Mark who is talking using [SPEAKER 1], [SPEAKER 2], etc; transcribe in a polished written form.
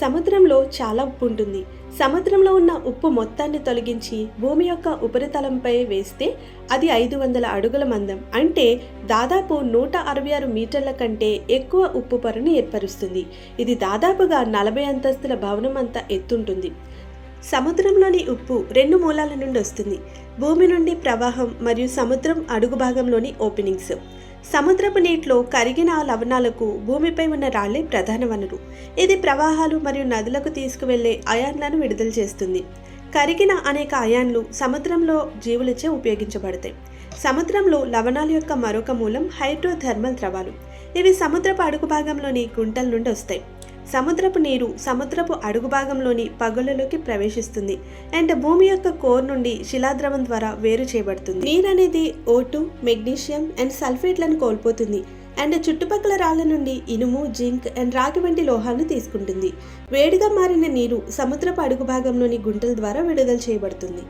[SPEAKER 1] సముద్రంలో చాలా ఉప్పు ఉంటుంది. సముద్రంలో ఉన్న ఉప్పు మొత్తాన్ని తొలగించి భూమి యొక్క ఉపరితలంపై వేస్తే అది 500 అడుగుల మందం, అంటే దాదాపు 166 మీటర్ల కంటే ఎక్కువ ఉప్పు పొరను ఏర్పరుస్తుంది. ఇది దాదాపుగా 40 అంతస్తుల భవనం అంత ఎత్తుంటుంది. సముద్రంలోని ఉప్పు 2 మూలాల నుండి వస్తుంది: భూమి నుండి ప్రవాహం మరియు సముద్రం అడుగు భాగంలోని ఓపెనింగ్స్. సముద్రపు నీటిలో కరిగిన లవణాలకు భూమిపై ఉన్న రాళ్లే ప్రధాన వనరు. ఇది ప్రవాహాలు మరియు నదులకు తీసుకువెళ్లే అయాన్లను విడుదల చేస్తుంది. కరిగిన అనేక అయాన్లు సముద్రంలో జీవులచే ఉపయోగించబడతాయి. సముద్రంలో లవణాల యొక్క మరొక మూలం హైడ్రోథర్మల్ ద్రవాలు. ఇవి సముద్రపు అడుగు భాగంలోని గుంటల నుండి వస్తాయి. సముద్రపు నీరు సముద్రపు అడుగు భాగంలోని పగుళ్లలోకి ప్రవేశిస్తుంది అండ్ భూమి యొక్క కోర్ నుండి శిలాద్రవం ద్వారా వేరు చేయబడుతుంది. నీరు అనేది O2, మెగ్నీషియం అండ్ సల్ఫేట్లను కోల్పోతుంది అండ్ చుట్టుపక్కల రాళ్ల నుండి ఇనుము, జింక్ అండ్ రాగి వంటి లోహాలను తీసుకుంటుంది. వేడిగా మారిన నీరు సముద్రపు అడుగు భాగంలోని గుంటల ద్వారా విడుదల చేయబడుతుంది.